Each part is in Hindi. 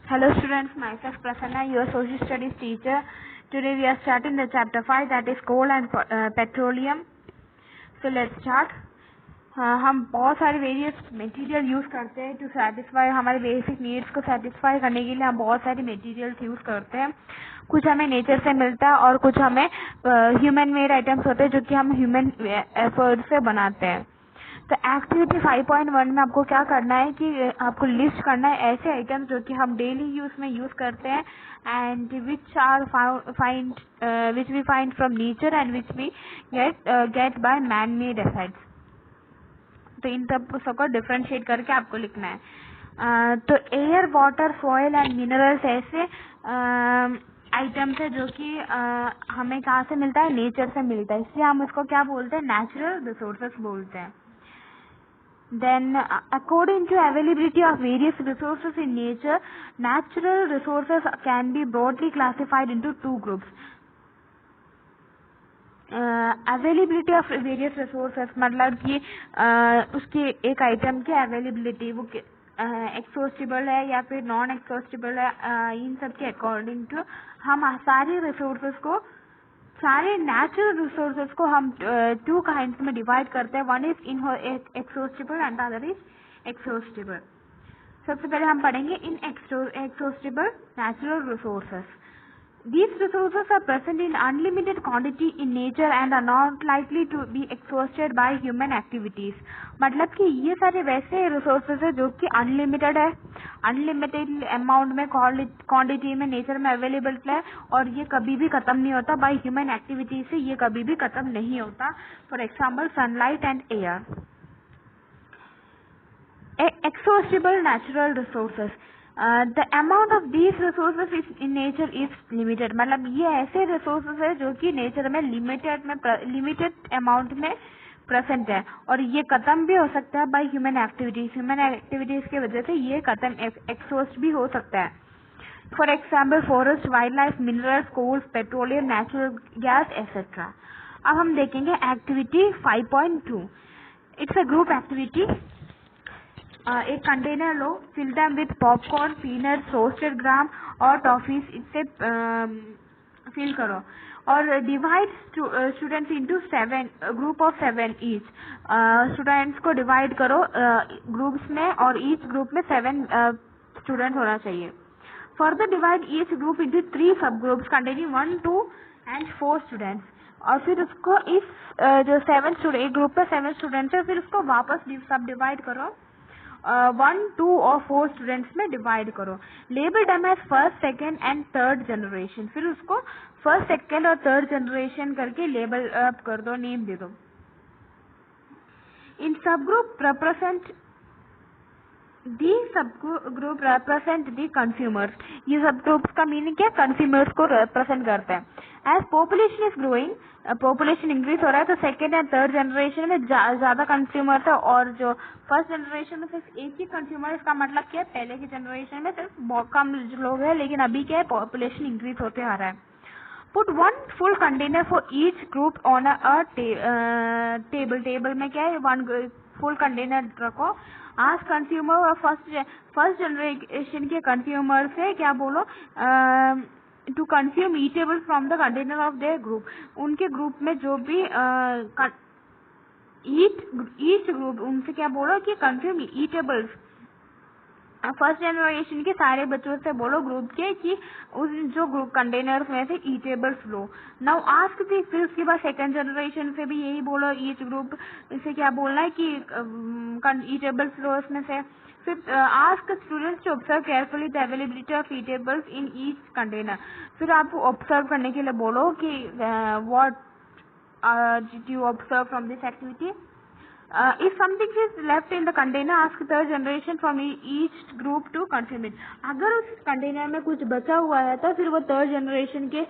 Hello students, myself Prasanna, your social studies teacher. Today we are starting the chapter 5, that is coal and petroleum. So let's start. हम बहुत सारे वेरियस मटेरियल यूज करते हैं टू सेटिस्फाई हमारे बेसिक नीड्स को सेटिस्फाई करने के लिए हम बहुत सारे मटेरियल्स यूज करते हैं। कुछ हमें नेचर से मिलता है और कुछ हमें ह्यूमन मेड आइटम्स होते हैं जो कि हम ह्यूमन एफर्ट से बनाते हैं। तो एक्टिविटी 5.1 में आपको क्या करना है कि आपको लिस्ट करना है ऐसे आइटम्स जो कि हम डेली यूज में यूज करते हैं and which we find from nature and which we get by man made assets. तो इन सबको डिफरेंशिएट करके आपको लिखना है। तो air, water, soil and minerals ऐसे आइटम्स है जो कि हमें कहाँ से मिलता है, नेचर से मिलता है, इसलिए हम उसको क्या बोलते हैं, नेचुरल रिसोर्सेस बोलते हैं। Then, according to availability of various resources in nature, natural resources can be broadly classified into two groups. Availability of various resources मतलब कि उसके एक आइटम की अवेलेबिलिटी वो एक्सॉस्टिबल है या फिर नॉन एक्सॉस्टिबल है, इन सब के अकॉर्डिंग टू हम सारे रिसोर्सेस को, सारे नेचुरल रिसोर्सेस को हम टू काइंड्स में डिवाइड करते हैं। One is inexhaustible and other is exhaustible. सबसे पहले हम पढ़ेंगे inexhaustible natural resources. These resources are present in unlimited quantity in nature and are not likely to be exhausted by human activities. मतलब कि ये सारे वैसे रिसोर्सेज है जो कि अनलिमिटेड है, अनलिमिटेड अमाउंट में क्वांटिटी में नेचर में अवेलेबल है और ये कभी भी खत्म नहीं होता बाय ह्यूमन एक्टिविटी से, ये कभी भी खत्म नहीं होता। For example sunlight and air. Exhaustible natural resources. The amount of these resources in nature is limited. मतलब ये ऐसे resources है जो कि नेचर में लिमिटेड अमाउंट में प्रेजेंट है और ये खत्म भी हो सकता है by human activities. Human activities की वजह से ये खत्म एक्सॉस्ट भी हो सकता है। For example forest, wild life, minerals, coals, petroleum, natural gas etcetera. अब हम देखेंगे activity 5.2। It's a group activity. एक कंटेनर लो, fill them with popcorn, peanuts, roasted gram और टॉफीज, इससे फिल करो और divide students into 7 group of 7 each. Students को डिवाइड करो ग्रुप्स में और ईच ग्रुप में 7 स्टूडेंट होना चाहिए। Further divide each group into 3 sub groups containing 1, 2 and 4 students. और फिर उसको इस जो 7 स्टूडेंट, एक ग्रुप में 7 स्टूडेंट्स है, फिर उसको वापस सब डिवाइड करो 1, 2 और 4 स्टूडेंट्स में डिवाइड करो। Label them as first, second and third generation. फिर उसको फर्स्ट, सेकेंड और थर्ड जनरेशन करके लेबल अप कर दो, नेम दे दो। इन सब ग्रुप रिप्रेजेंट दी कंज्यूमर्स। ये सब ग्रुप्स का मीनिंग क्या, कंज्यूमर्स को रिप्रेजेंट करते हैं। As population is growing, population increase हो रहा है तो सेकेंड एंड थर्ड जनरेशन में ज्यादा कंज्यूमर्स है और जो फर्स्ट जनरेशन में सिर्फ एक ही कंज्यूमर। इसका मतलब क्या है, पहले की जनरेशन में सिर्फ बहुत कम लोग हैं लेकिन अभी क्या है, पॉपुलेशन इंक्रीज होते आ रहा है। Put 1 full container for each group on a table में क्या है, 1 फुल कंटेनर रखो। आज कंज्यूमर और फर्स्ट जनरेशन के कंज्यूमर से क्या बोलो, to consume eatables from the container of their group. उनके ग्रुप में जो भी ईच ग्रुप, उनसे क्या बोलो कि कंज्यूम ईटेबल्स। फर्स्ट जनरेशन के सारे बच्चों से बोलो ग्रुप के कि उस जो ग्रुप कंटेनर्स में से eatables low. Now ask the, फिर उसके बाद सेकंड जनरेशन से भी यही बोलो, ईच ग्रुप इसे क्या बोलना है कि ईटेबल्स लो उसमें से। फिर ask students to observe carefully the availability of eatables in each container. फिर आप ऑब्जर्व करने के लिए बोलो कि what did you observe from this activity. If something is left in the container, ask third generation from each group to consume it. अगर उस कंटेनर में कुछ बचा हुआ है तो फिर वो थर्ड जनरेशन के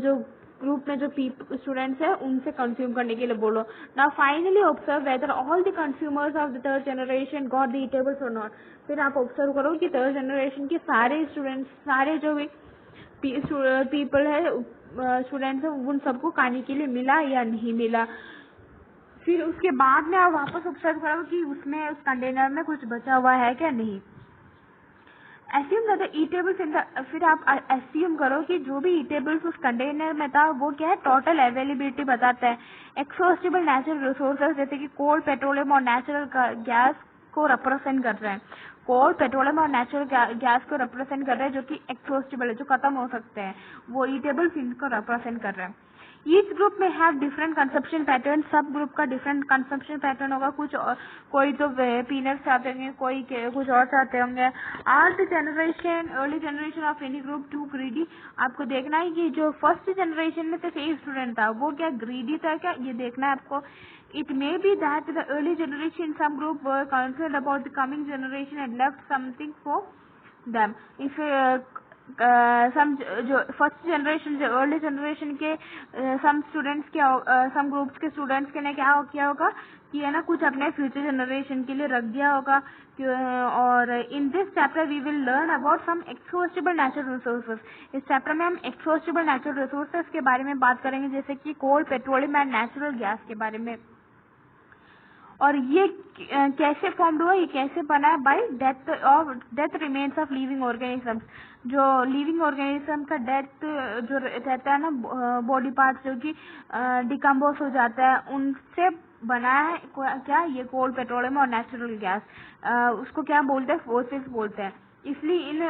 जो ग्रुप में जो स्टूडेंट्स है उनसे कंज्यूम करने के लिए बोलो। Now finally observe whether all the consumers of the third generation got the eatables or not. फिर आप ऑब्जर्व करो कि थर्ड जनरेशन के सारे स्टूडेंट्स, सारे जो भी पीपल है, स्टूडेंट्स है, उन सबको खाने के लिए मिला या नहीं मिला। फिर उसके बाद में आप वापस ऑब्जर्व करो कि उसमें उस कंटेनर में कुछ बचा हुआ है क्या नहीं। Assume that the eatables in the, फिर आप एस्यूम करो कि जो भी ईटेबल्स उस कंटेनर में था वो क्या है, टोटल अवेलेबिलिटी बताता है। एक्सहॉस्टेबल नेचुरल रिसोर्सेज जैसे कि कोल, पेट्रोलियम और नेचुरल गैस को रिप्रेजेंट कर रहे हैं। कोल, पेट्रोलियम और नेचुरल गैस को रिप्रेजेंट कर रहे हैं जो कि एक्सहॉस्टेबल है, जो खत्म हो सकते हैं, वो ईटेबल्स इनको रिप्रेजेंट कर रहे हैं। ईच ग्रुप में हैव डिफरेंट कंजप्शन पैटर्न, सब ग्रुप का डिफरेंट कंजप्शन पैटर्न होगा। कोई तो पीनट्स चाहते होंगे, कोई कुछ और चाहते होंगे। Are the generation early generation of any group too greedy, आपको देखना है कि जो फर्स्ट जनरेशन में सिर्फ एक स्टूडेंट था वो क्या ग्रीडी था क्या, ये देखना है आपको। It may be that the early generation some group were concerned about the coming generation and left something for them. If some जो फर्स्ट जनरेशन, जो अर्ली जनरेशन के सम स्टूडेंट्स के, सम ग्रुप्स के स्टूडेंट्स के ने क्या किया होगा कि है ना, कुछ अपने फ्यूचर जनरेशन के लिए रख दिया होगा। और in this chapter we will learn about some exhaustible natural resources. इस चैप्टर में हम एक्सहॉस्टेबल नेचुरल रिसोर्सेज के बारे में बात करेंगे, जैसे कि कोल, पेट्रोलियम एंड नेचुरल गैस के बारे में। और ये कैसे फॉर्म्ड हुआ, ये कैसे बना है, bye death remains of living organisms. जो लिविंग ऑर्गेनिज्म का डेथ जो रहता है ना, बॉडी पार्ट जो कि डिकम्पोज हो जाता है, उनसे बना है क्या, ये कोल, पेट्रोलियम और नेचुरल गैस। उसको क्या बोलते हैं, फोसिल्स बोलते हैं। इसलिए इन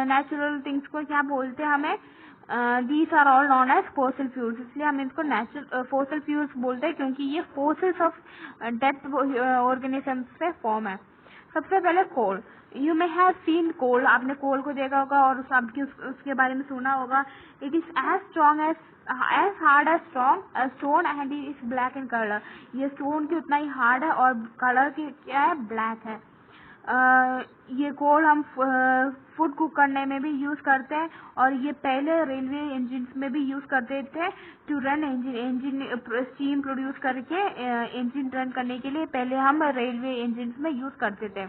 नेचुरल थिंग्स को क्या बोलते हैं हमें, these are all known as fossil fuels. इसलिए हम इसको नेचुरल फोसिल फ्यूल्स बोलते हैं, क्योंकि ये फोसिल्स ऑफ डेथ ऑर्गेनिज्म से फॉर्म है। सबसे पहले कोल, यू मे हैव सीन कोल, आपने कोल को देखा होगा और सबकी उसके बारे में सुना होगा। It is as strong as hard as strong stone and it is black in colour. ये स्टोन की उतना ही हार्ड है और कलर की क्या है, ब्लैक है। ये कोल हम फूड कुक करने में भी यूज करते हैं, और ये पहले रेलवे इंजिन में भी यूज करते थे to run engine steam produce करके इंजिन रन करने के लिए पहले हम रेलवे इंजिन में यूज करते थे।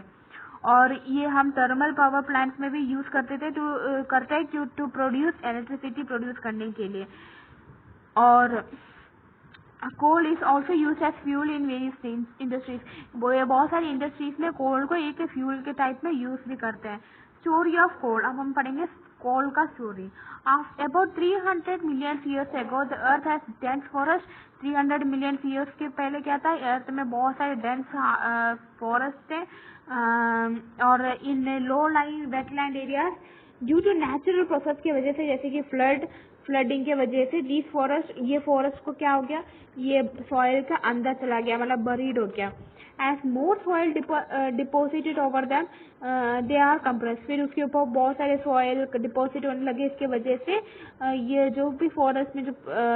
और ये हम थर्मल पावर प्लांट्स में भी यूज करते थे टू प्रोड्यूस इलेक्ट्रिसिटी प्रोड्यूस करने के लिए। और coal is also use as fuel in various industries. बहुत सारी इंडस्ट्रीज में कोल को एक फ्यूल के टाइप में यूज भी करते हैं। स्टोरी ऑफ कोल, अब हम पढ़ेंगे कोल का story. About 300 million years ago the earth has dense forest. 300 million years के पहले क्या था, अर्थ में बहुत सारे डेंस फॉरेस्ट थे। और in low lying wetland areas due to natural process की वजह से, जैसे कि फ्लडिंग के वजह से दीज फॉरेस्ट, ये फॉरेस्ट को क्या हो गया, ये सॉइल का अंदर चला गया, मतलब बरीड हो गया। As more soil deposited over them they are compress, फिर उसके ऊपर बहुत सारे सॉइल डिपोजिट होने लगे। इसके वजह से ये जो भी फॉरेस्ट में जो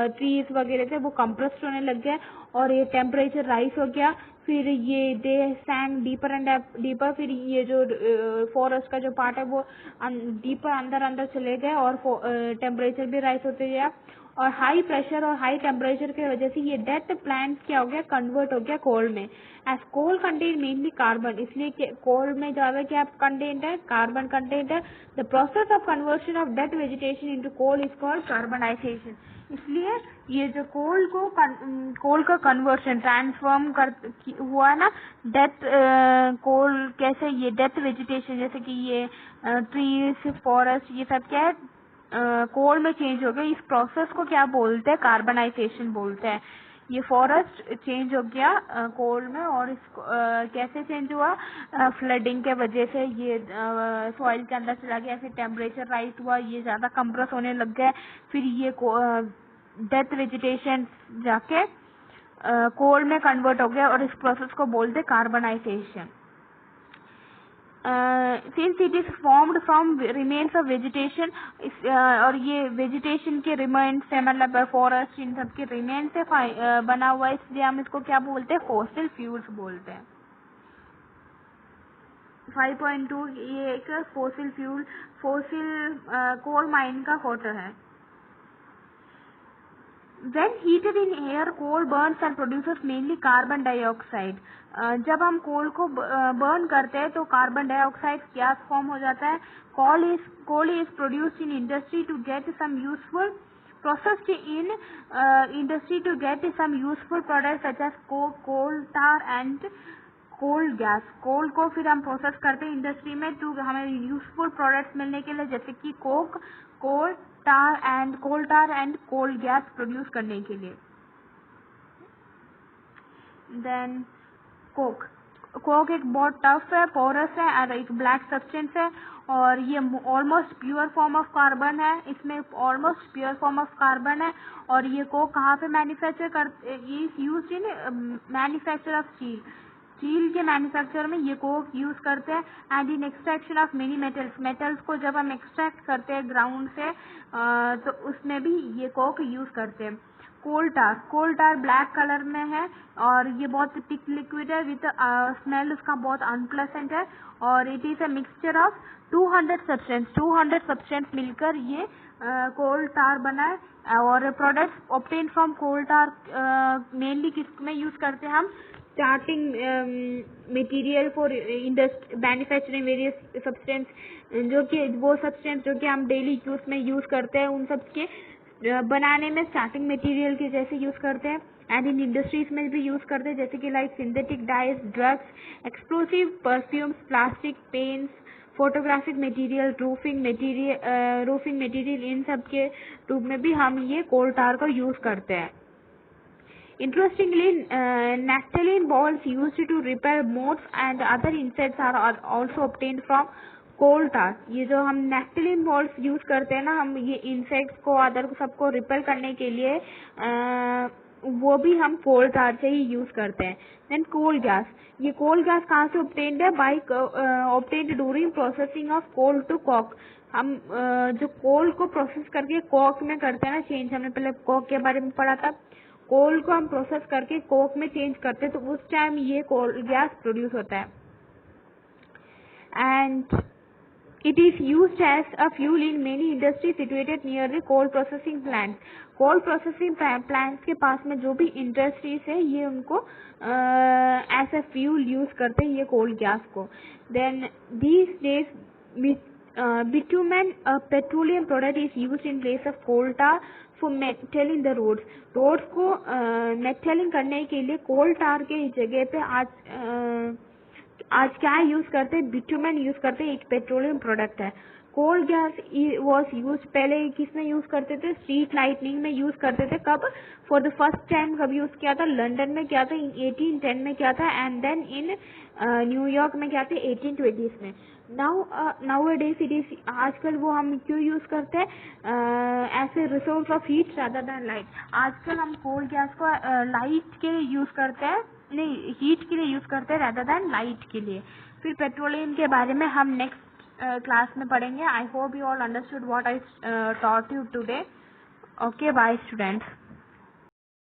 ट्रीज वगैरह थे वो कंप्रेस्ड होने लग गए और ये टेम्परेचर राइज हो गया। फिर ये दे सैंक डीपर एंड डीपर, फिर ये जो फॉरेस्ट का जो पार्ट है वो डीपर अंदर चले गए और टेम्परेचर भी राइज होते गया। और हाई प्रेशर और हाई टेम्परेचर की वजह से ये डेथ प्लांट्स क्या हो गया, कन्वर्ट हो गया कोल में। As coal contain mainly carbon, इसलिए कोल में ज्यादा क्या कंटेंट है, कार्बन कंटेंट है। The process of conversion of death vegetation into coal is called carbonisation. इसलिए ये जो कोल का कन्वर्शन ट्रांसफॉर्म हुआ ना, डेथ कोल कैसे, ये डेथ वेजिटेशन जैसे कि ये ट्रीज, फॉरेस्ट, ये सब क्या है, कोल में चेंज हो गया। इस प्रोसेस को क्या बोलते हैं, कार्बनाइजेशन बोलते हैं। ये फॉरेस्ट चेंज हो गया कोल में, और इसको कैसे चेंज हुआ, फ्लडिंग के वजह से ये सॉइल के अंदर चला गया, फिर टेम्परेचर राइज हुआ, ये ज्यादा कंप्रेस होने लग गया, फिर ये डेथ वेजिटेशन जाके कोल में कन्वर्ट हो गया, और इस प्रोसेस को बोलते carbonisation. Since it is formed from remains of vegetation, और ये वेजिटेशन के रिमेन्स से, मतलब फॉरेस्ट इन सब के रिमेन्स से बना हुआ है, इसलिए हम इसको क्या बोलते हैं, फॉसिल फ्यूल्स बोलते हैं। 5.2 ये एक fossil fuel, fossil coal mine का फोटो है। When heated in air, coal burns and produces mainly carbon dioxide. जब हम कोल को बर्न करते हैं तो कार्बन डाइऑक्साइड गैस फॉर्म हो जाता है। Coal is produced in industry to get some useful processed in industry to get some useful products such as coke, coal tar and coal gas, coal को फिर हम प्रोसेस करते हैं इंडस्ट्री में तो हमें यूजफुल प्रोडक्ट्स मिलने के लिए, जैसे कि coke, coal tar and coal gas produce करने के लिए। देन कोक, कोक एक बहुत टफ है, पोरस है और एक ब्लैक सब्सटेंस है और ये almost pure form of carbon है, इसमें almost pure form of carbon है। और ये कोक कहाँ पे मैन्युफैक्चर करते, ये use in manufacture of steel, steel के मैन्युफैक्चर में ये कोक यूज करते हैं। And in extraction of many metals, metals को जब हम एक्सट्रैक्ट करते हैं ग्राउंड से तो उसमें भी ये कोक यूज करते हैं। कोल टार ब्लैक कलर में है और ये बहुत थिक लिक्विड है विद स्मेल उसका बहुत अनप्लेसेंट है और it is a mixture of 200 substance मिलकर ये कोल टार बना है। और products obtain from coal tar mainly किस में यूज करते हैं हम, starting material for manufacturing various substance, जो कि वो सब्सटेंस जो कि हम डेली यूज में यूज करते हैं उन सब के बनाने में स्टार्टिंग मटेरियल के जैसे यूज करते हैं। एंड इन इंडस्ट्रीज में भी यूज करते हैं, जैसे कि like synthetic dyes, drugs, explosive, perfumes, plastic, paints, photographic material, roofing material, इन सब के रूप में भी हम ये कोल टार का यूज करते हैं। Interestingly, naphthalene balls used to repel moths and other insects are also obtained from coal tar। ये जो हम naphthalene balls यूज करते हैं ना, हम ये इंसेक्ट्स को अदर सबको रिपेल करने के लिए वो भी हम कोल टार से ही यूज करते हैं। देन कोल गैस, ये कोल गैस कहाँ से ऑब्टेन्ड है, by obtained during processing of coal to coke. हम जो कोल को प्रोसेस करके कॉक में करते हैं ना चेंज, हमने पहले कॉक के बारे में पढ़ा था, कोल को हम प्रोसेस करके कोक में चेंज करते हैं तो उस टाइम ये कोल गैस प्रोड्यूस होता है। And it is used as a fuel in many industry situated near the coal processing plant. Coal processing plants के पास में जो भी इंडस्ट्रीज है ये उनको एज अ फ्यूल यूज करते हैं ये कोल गैस को। Then these days bitumen, a petroleum product, is used in place of coal tar for metalling the roads। Roads को मेटलिंग करने के लिए कोल टार के जगह पे आज क्या यूज करते हैं, बिटुमेन यूज करते हैं, एक पेट्रोलियम प्रोडक्ट है। कोल गैस वॉज यूज, पहले किसमें यूज करते थे, स्ट्रीट लाइटनिंग में यूज करते थे। कब फॉर द फर्स्ट टाइम कब यूज किया था, लंदन में किया था इन 1810 में किया था एंड देन इन न्यूयॉर्क में किया था 1820 में। नाउ डेज इट इज, आजकल वो हम क्यों यूज करते हैं, as a resource of heat rather than light. आजकल हम कोल गैस को लाइट के लिए यूज करते हैं, नहीं हीट के लिए यूज करते हैं रादर देन लाइट के लिए। फिर पेट्रोलियम के बारे में हम नेक्स्ट क्लास में पढ़ेंगे। I hope you all understood what I taught you today. Okay, bye students.